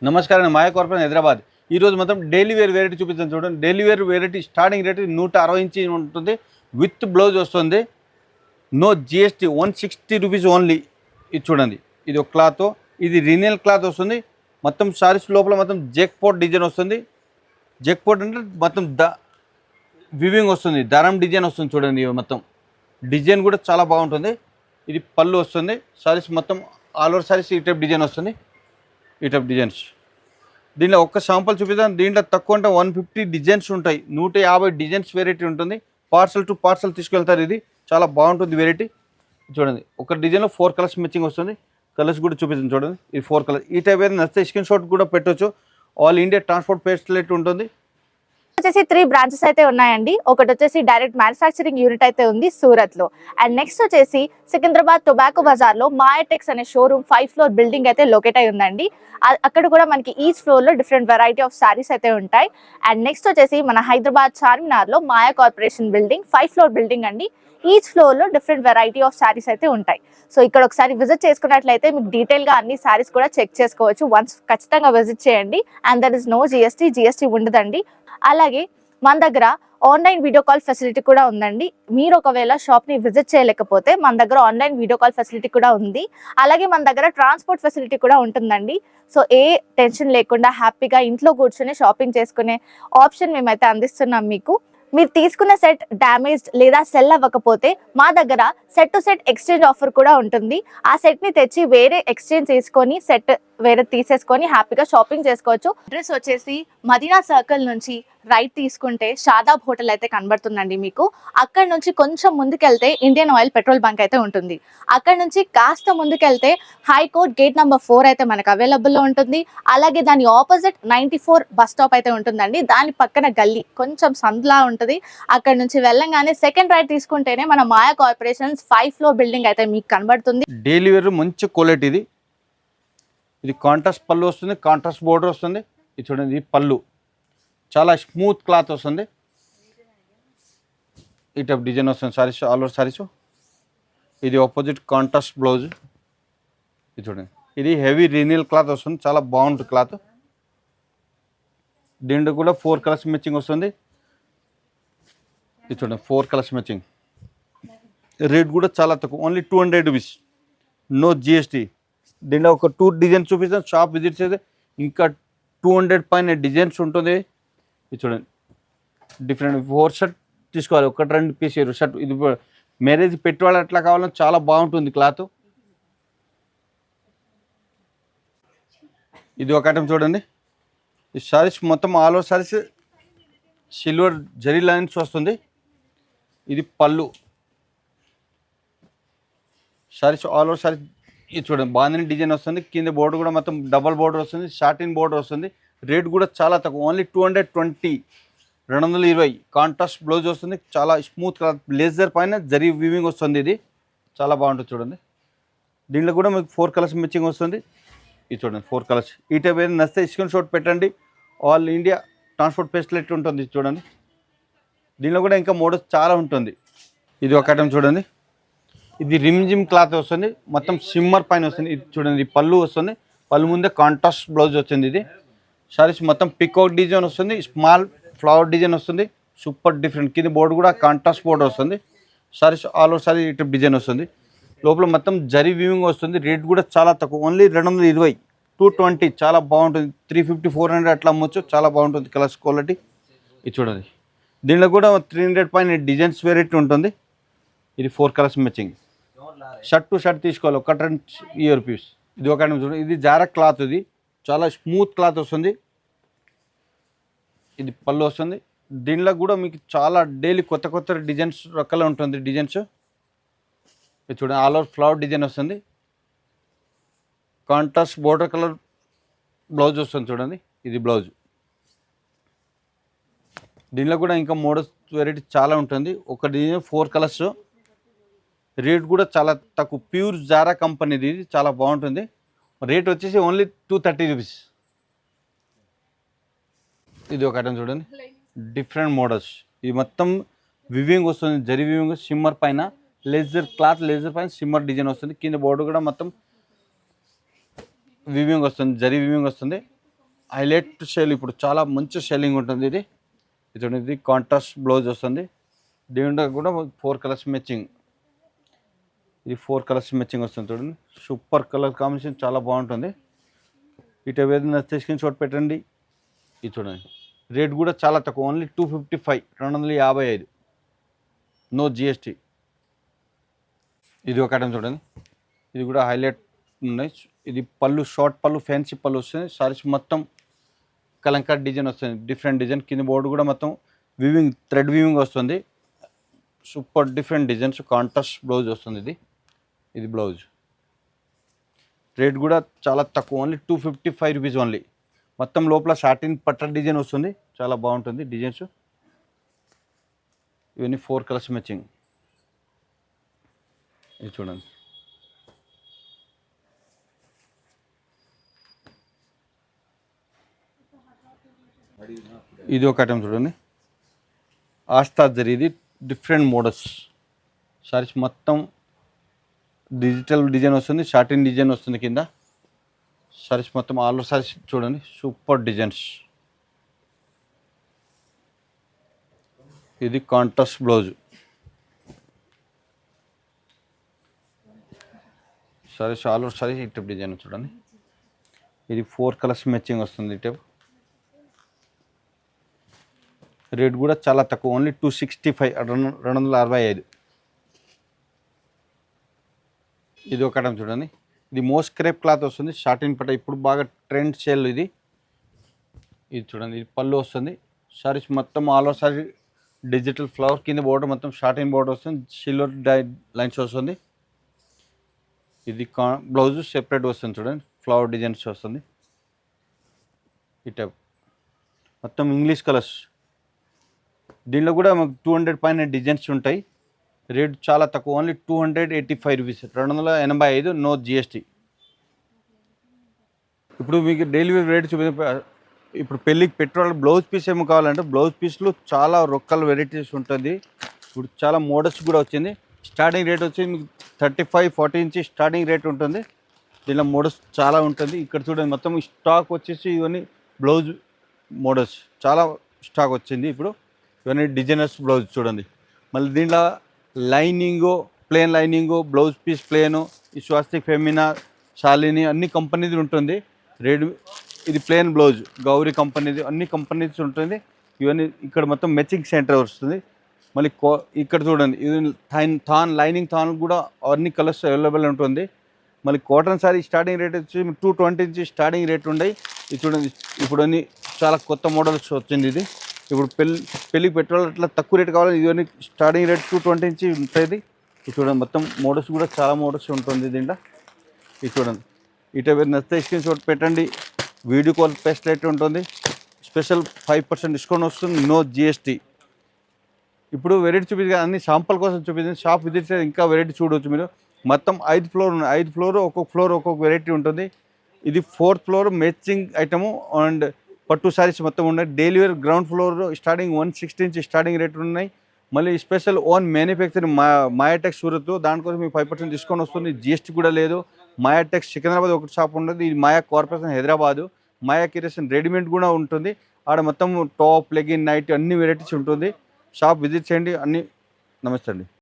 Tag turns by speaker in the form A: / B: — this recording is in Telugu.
A: నమస్కారం, మాయా కార్పొరేషన్ హైదరాబాద్. ఈరోజు మొత్తం డైలీ వేర్ వెరైటీ చూపిస్తాను చూడండి. Daily wear variety starting rate 160 ఇంచి ఉంటుంది. విత్ బ్లౌజ్ వస్తుంది. No GST, 160 rupees only. ఇది చూడండి, ఇది ఒక క్లాత్. ఇది రినియల్ క్లాత్ వస్తుంది. మొత్తం సారీస్ లోపల మొత్తం జెక్పోట్ డిజైన్ వస్తుంది. జెక్పోట్ అంటే మొత్తం వివింగ్ వస్తుంది, దారం డిజైన్ వస్తుంది చూడండి. మొత్తం డిజైన్ కూడా చాలా బాగుంటుంది. ఇది పళ్ళు వస్తుంది. సారీస్ మొత్తం ఆల్ ఓవర్ సారీస్ ఈ టైప్ డిజైన్ వస్తుంది. ఈ టైప్ డిజైన్స్. దీనిలో ఒక్క శాంపుల్ చూపిద్దాం. దీంట్లో తక్కువ అంటే 150 డిజైన్స్ ఉంటాయి. 150 డిజైన్స్ వెరైటీ ఉంటుంది. పార్సల్ టు పార్సల్ తీసుకెళ్తారు. ఇది చాలా బాగుంటుంది వెరైటీ. చూడండి, ఒక డిజైన్లో 4 కలర్స్ మ్యాచింగ్ వస్తుంది. కలర్స్ కూడా చూపిస్తుంది చూడండి. ఈ 4 కలర్స్. ఈ టైప్ అయితే నచ్చితే స్క్రీన్ షాట్ కూడా పెట్టవచ్చు. ఆల్ ఇండియా ట్రాన్స్పోర్ట్ ఫెసిలిటీ ఉంటుంది.
B: వచ్చేసి 3 బ్రాంచెస్ అయితే ఉన్నాయండి. ఒకటి వచ్చేసి డైరెక్ట్ మ్యానుఫ్యాక్చరింగ్ యూనిట్ అయితే ఉంది సూరత్ లో. అండ్ నెక్స్ట్ వచ్చేసి సికింద్రాబాద్ టొబాకో బజార్ లో మాయాటెక్స్ అనే షోరూమ్ 5 ఫ్లోర్ బిల్డింగ్ అయితే లొకేట్ అయి ఉందండి. అక్కడ కూడా మనకి ఈచ్ ఫ్లోర్ లో డిఫరెంట్ వెరైటీ ఆఫ్ సారీస్ అయితే ఉంటాయి. అండ్ నెక్స్ట్ వచ్చేసి మన హైదరాబాద్ చార్మినార్ లో మాయా కార్పొరేషన్ బిల్డింగ్ 5 ఫ్లోర్ బిల్డింగ్ అండి. ఈచ్ ఫ్లోర్ లో డిఫరెంట్ వెరైటీ ఆఫ్ సారీస్ అయితే ఉంటాయి. సో ఇక్కడ ఒకసారి విజిట్ చేసుకున్నట్లయితే మీకు డీటెయిల్ గా అన్ని సారీస్ కూడా చెక్ చేసుకోవచ్చు. వన్స్ ఖచ్చితంగా విజిట్ చేయండి. And there is no GST ఉండదండి. అలాగే మన దగ్గర ఆన్లైన్ వీడియో కాల్ ఫెసిలిటీ కూడా ఉందండి. మీరు ఒకవేళ షాప్ ని విజిట్ చేయలేకపోతే మన దగ్గర ఆన్లైన్ వీడియో కాల్ ఫెసిలిటీ కూడా ఉంది. అలాగే మన దగ్గర ట్రాన్స్పోర్ట్ ఫెసిలిటీ కూడా ఉంటుందండి. సో ఏ టెన్షన్ లేకుండా హ్యాపీగా ఇంట్లో కూర్చొని షాపింగ్ చేసుకునే ఆప్షన్ మేమైతే అందిస్తున్నాం మీకు. మీరు తీసుకున్న సెట్ డ్యామేజ్డ్ లేదా సెల్ అవ్వకపోతే మా దగ్గర set to set exchange offer కూడా ఉంటుంది. ఆ సెట్ ని తెచ్చి వేరే ఎక్స్చేంజ్ చేసుకొని సెట్ వేరే తీసేసుకొని హ్యాపీగా షాపింగ్ చేసుకోవచ్చు. అడ్రస్ వచ్చేసి మదీనా సర్కిల్ నుంచి రైట్ తీసుకుంటే షాదాబ్ హోటల్ అయితే కనబడుతుందండి మీకు. అక్కడ నుంచి కొంచెం ముందుకెళ్తే ఇండియన్ ఆయిల్ పెట్రోల్ బంక్ అయితే ఉంటుంది. అక్కడ నుంచి కాస్త ముందుకెళ్తే హైకోర్ట్ గేట్ నెంబర్ 4 అయితే మనకు అవైలబుల్లో ఉంటుంది. అలాగే దాని ఆపోజిట్ 94 బస్ స్టాప్ అయితే ఉంటుందండి. దాని పక్కన గల్లీ కొంచెం సందులా ఉంటుంది. అక్కడ నుంచి వెళ్ళంగానే సెకండ్ రైట్ తీసుకుంటేనే మన మాయా కార్పొరేషన్స్ 5 ఫ్లోర్ బిల్డింగ్ అయితే మీకు కనబడుతుంది.
A: డైలీ వేర్ మంచి క్వాలిటీ. ఇది కాంట్రాస్ట్ పళ్ళు వస్తుంది, కాంట్రాస్ట్ బోర్డర్ వస్తుంది. ఇది చూడండి, ఇది పళ్ళు చాలా స్మూత్ క్లాత్ వస్తుంది. ఈ టైప్ డిజైన్ వస్తుంది సారీస్, ఆల్ ఓవర్ సారీస్. ఇది ఆపోజిట్ కాంట్రాస్ట్ బ్లౌజ్. ఇది చూడండి, ఇది హెవీ రీనియల్ క్లాత్ వస్తుంది. చాలా బాగుంటుంది క్లాత్. దీంట్లో కూడా 4 కలర్స్ మ్యాచింగ్ వస్తుంది. ఇది చూడండి, 4 కలర్స్ మ్యాచింగ్. రేట్ కూడా చాలా తక్కువ, ఓన్లీ 200 రూపీస్, నో జిఎస్టీ. దీంట్లో ఒక 2 డిజైన్స్ చూపిస్తాను. షాప్ విజిట్ చేస్తే ఇంకా 200 పైన డిజైన్స్ ఉంటుంది. ఇది చూడండి, డిఫరెంట్ 4 షర్ట్ తీసుకోవాలి. 1-2 పీస్ షర్ట్. ఇది మ్యారేజ్ పెట్టుబడి అట్లా కావాలని చాలా బాగుంటుంది క్లాత్. ఇది ఒక ఐటమ్ చూడండి. ఈ సారీస్ మొత్తం all over saris silver zari lines వస్తుంది. ఇది పళ్ళు. Saris all over saris. ఇది చూడండి, బాందిని డిజైన్ వస్తుంది. కింద బోర్డర్ కూడా మొత్తం డబల్ బోర్డర్ వస్తుంది. షార్టిన్ బోర్డర్ వస్తుంది. రేట్ కూడా చాలా తక్కువ, ఓన్లీ 220, 220. కాంట్రాస్ట్ బ్లౌజ్ వస్తుంది. చాలా స్మూత్ క్లాత్, బ్లేజర్ పైన జరీ వీవింగ్ వస్తుంది. ఇది చాలా బాగుంటుంది చూడండి. దీంట్లో కూడా మీకు 4 కలర్స్ మ్యాచింగ్ వస్తుంది. ఇది చూడండి, 4 కలర్స్. ఈ టైప్ ఏదైనా నచ్చితే స్క్రీన్ షాట్ పెట్టండి. ఆల్ ఇండియా ట్రాన్స్పోర్ట్ ఫెసిలిటీ ఉంటుంది. చూడండి, దీనిలో కూడా ఇంకా మోడల్స్ చాలా ఉంటుంది. ఇది ఒక ఐటమ్ చూడండి. ఇది రిమ్జిమ్ క్లాత్ వస్తుంది. మొత్తం సిమ్మర్ పైన వస్తుంది. ఇది చూడండి, ఇది పళ్ళు వస్తుంది. పళ్ళు ముందే కాంట్రాస్ట్ బ్లౌజ్ వచ్చింది. ఇది సారీస్ మొత్తం పికాక్ డిజైన్ వస్తుంది. స్మాల్ ఫ్లవర్ డిజైన్ వస్తుంది. Super different. కింద బోర్డు కూడా కాంట్రాస్ట్ బోర్డర్ వస్తుంది. సారీస్ ఆల్ ఓవర్ సారీ ఇటు డిజైన్ వస్తుంది. లోపల మొత్తం జరీ వీవింగ్ వస్తుంది. రేట్ కూడా చాలా తక్కువ, ఓన్లీ 220, 220. చాలా బాగుంటుంది. 350, 400 అట్లా అమ్మొచ్చు. చాలా బాగుంటుంది కలర్స్ క్వాలిటీ. ఇది చూడండి, దీనిలో కూడా 300 పైన డిజైన్స్ వెరైటీ ఉంటుంది. ఇది 4 colours matching. Shirt to shirt తీసుకోవాలి. 1-2 రూపీస్. ఇది ఒక ఐటమ్ చూడండి. ఇది జారా క్లాత్. ఇది చాలా స్మూత్ క్లాత్ వస్తుంది. ఇది పళ్ళు వస్తుంది. దీనిలో కూడా మీకు చాలా డైలీ కొత్త డిజైన్స్ రకాలు ఉంటుంది. డిజైన్స్ ఇది చూడండి, ఆల్ ఓవర్ ఫ్లవర్ డిజైన్ వస్తుంది. కాంట్రాస్ట్ బోర్డర్ కలర్ బ్లౌజ్ వస్తుంది చూడండి. ఇది బ్లౌజ్. దీనిలో కూడా ఇంకా మోడల్స్ వెరైటీ చాలా ఉంటుంది. ఒక డిజైన్ 4 కలర్స్. రేట్ కూడా చాలా తక్కువ, ప్యూర్ జారా కంపెనీది. ఇది చాలా బాగుంటుంది. రేట్ వచ్చేసి ఓన్లీ 230 రూపీస్. ఇది ఒక ఐటమ్ చూడండి, డిఫరెంట్ మోడల్స్. ఇది మొత్తం వివింగ్ వస్తుంది, జరీ వివింగ్. సిమ్మర్ పైన లేజర్ క్లాత్, లేజర్ పైన సిమ్మర్ డిజైన్ వస్తుంది. కింద బోర్డు కూడా మొత్తం వివింగ్ వస్తుంది, జరీ వివింగ్ వస్తుంది. హైలైట్ షేల్ ఇప్పుడు చాలా మంచి షేలింగ్ ఉంటుంది ఇది. ఇది చూడండి, ఇది కాంట్రాస్ట్ బ్లౌజ్ వస్తుంది. దీంట్లో కూడా 4 కలర్స్ మ్యాచింగ్. ఇది 4 కలర్స్ మ్యాచింగ్ వస్తుంది చూడండి. సూపర్ కలర్ కాంబినేషన్ చాలా బాగుంటుంది. ఇటు ఏదైనా నచ్చితే స్క్రీన్ షాట్ పెట్టండి. ఇది చూడండి, రేట్ కూడా చాలా తక్కువ, ఓన్లీ 255, 255, నో జిఎస్టీ. ఇది ఒక ఐటమ్ చూడండి, ఇది కూడా హైలైట్ ఉన్నాయి. ఇది పళ్ళు షార్ట్ పళ్ళు, ఫ్యాన్సీ పళ్ళు వస్తుంది. సారీస్ మొత్తం కలంకారీ డిజైన్ వస్తుంది, డిఫరెంట్ డిజైన్. కింద బోర్డు కూడా మొత్తం వీవింగ్, థ్రెడ్ వీవింగ్ వస్తుంది. Super different designs. Contrast blouse వస్తుంది. ఇది బ్లౌజ్. రేట్ కూడా చాలా తక్కువ, ఓన్లీ 255 రూపీస్ ఓన్లీ. మొత్తం లోపల సాటిన్ పట్ట డిజైన్ వస్తుంది, చాలా బాగుంటుంది డిజైన్స్. ఇవన్నీ 4 కలర్స్ మ్యాచింగ్. ఇది చూడండి, ఇది ఒక ఐటమ్ చూడండి, ఆస్థా జరీ. ఇది డిఫరెంట్ మోడల్స్. సారీస్ మొత్తం డిజిటల్ డిజైన్ వస్తుంది, షార్టిన్ డిజైన్ వస్తుంది కింద. సారీస్ మొత్తం ఆల్ ఓవర్ సారీస్ చూడండి, సూపర్ డిజైన్స్. ఇది contrast blouse. Saris all over saris ఈ టైప్ డిజైన్ చూడండి. ఇది 4 కలర్స్ మ్యాచింగ్ వస్తుంది ఈ టైప్. రేట్ కూడా చాలా తక్కువ, ఓన్లీ 265, 265. ఇది ఒక ఐటమ్ చూడండి, ఇది మోస్ట్ క్రేప్ క్లాత్ వస్తుంది, షార్టిన్ పట్ట. ఇప్పుడు బాగా ట్రెండ్ సేల్ ఇది. ఇది చూడండి, ఇది పళ్ళు వస్తుంది. సారీస్ మొత్తం all over sorry digital flower, కింద బోర్డర్ మొత్తం షార్టిన్ బోర్డర్ వస్తుంది, సిల్వర్ లైన్స్ వస్తుంది. ఇది బ్లౌజ్ సెపరేట్ వస్తుంది చూడండి, ఫ్లవర్ డిజైన్స్ వస్తుంది. ఈ టైప్ మొత్తం ఇంగ్లీష్ కలర్స్. దీనిలో కూడా మాకు 200 పైన డిజైన్స్ ఉంటాయి. రేట్ చాలా తక్కువ, ఓన్లీ 285 రూపీస్, 285, నో జిఎస్టీ. ఇప్పుడు మీకు డైలీ రేట్ ఇప్పుడు పెళ్ళికి పెట్రోల్ బ్లౌజ్ పీస్ ఏమో కావాలంటే బ్లౌజ్ పీస్లో చాలా రొక్కల వెరైటీస్ ఉంటుంది. ఇప్పుడు చాలా మోడల్స్ కూడా వచ్చింది. స్టార్టింగ్ రేట్ వచ్చి మీకు 35, 40 నుంచి స్టార్టింగ్ రేట్ ఉంటుంది. దీనిలో మోడల్స్ చాలా ఉంటుంది. ఇక్కడ చూడండి, మొత్తం స్టాక్ వచ్చేసి ఇవన్నీ బ్లౌజ్ మోడల్స్ చాలా స్టాక్ వచ్చింది. ఇప్పుడు ఇవన్నీ డిజైనర్స్ బ్లౌజ్ చూడండి. మళ్ళీ దీంట్లో lining, plain lining, blouse piece plain, ఈ స్వాస్తిక్, ఫెమినా, శాలిని అన్ని కంపెనీది ఉంటుంది. ఇది ప్లేన్ బ్లౌజ్ గౌరీ కంపెనీది, అన్ని కంపెనీస్ ఉంటుంది. ఇవన్నీ ఇక్కడ మొత్తం మ్యాచింగ్ సెంటర్ వస్తుంది. మళ్ళీ ఇక్కడ చూడండి, ఇది థాన్, లైనింగ్ థాన్ కూడా అన్ని కలర్స్ అవైలబుల్ ఉంటుంది. మళ్ళీ కాటన్ సారీ స్టార్టింగ్ రేట్ వచ్చి 220 నుంచి స్టార్టింగ్ రేట్ ఉన్నాయి. ఇది చూడండి, ఇప్పుడు అన్ని చాలా కొత్త మోడల్స్ వచ్చింది. ఇది ఇప్పుడు పెళ్ళికి పెట్రోల్ అట్లా తక్కువ రేట్ కావాలి, ఇవన్నీ స్టార్టింగ్ రేట్ 220 నుంచి ఉంటుంది. ఇది చూడండి, మొత్తం మోడల్స్ కూడా చాలా మోడల్స్ ఉంటుంది దీంట్లో. ఇది చూడండి, ఇటు నచ్చితే స్క్రీన్ షాట్ పెట్టండి. వీడియో కాల్ ఫెసిలిటీ ఉంటుంది, స్పెషల్ 5% డిస్కౌంట్ వస్తుంది, నో జిఎస్టీ. ఇప్పుడు వెరైటీ చూపించగా అన్ని శాంపుల్ కోసం చూపించింది. షాప్ విజిట్ చేస్తే ఇంకా వెరైటీ చూడవచ్చు మీరు. మొత్తం 5 ఫ్లోర్ ఉన్నాయి, 5 ఫ్లోర్, ఒక్కొక్క ఫ్లోర్ ఒక్కొక్క వెరైటీ ఉంటుంది. ఇది 4th floor matching item and పట్టు సారీస్ మొత్తం ఉన్నాయి. Daily wear ground floor starting 160 నుంచి స్టార్టింగ్ రేట్ ఉన్నాయి. మళ్ళీ special own manufacturing Mayatex Surat, దానికోసం మీకు 5% డిస్కౌంట్ వస్తుంది. జిఎస్టీ కూడా లేదు. మాయాటెక్స్ సికింద్రాబాద్ ఒకటి షాప్ ఉంటుంది, ఇది మాయా కార్పొరేషన్ హైదరాబాదు. మాయా కిరేషన్ రెడీమేడ్ కూడా ఉంటుంది. ఆడ మొత్తం టాప్, లెగిన్, నైట్ అన్ని వెరైటీస్ ఉంటుంది. షాప్ విజిట్ చేయండి అన్ని. నమస్తే అండి.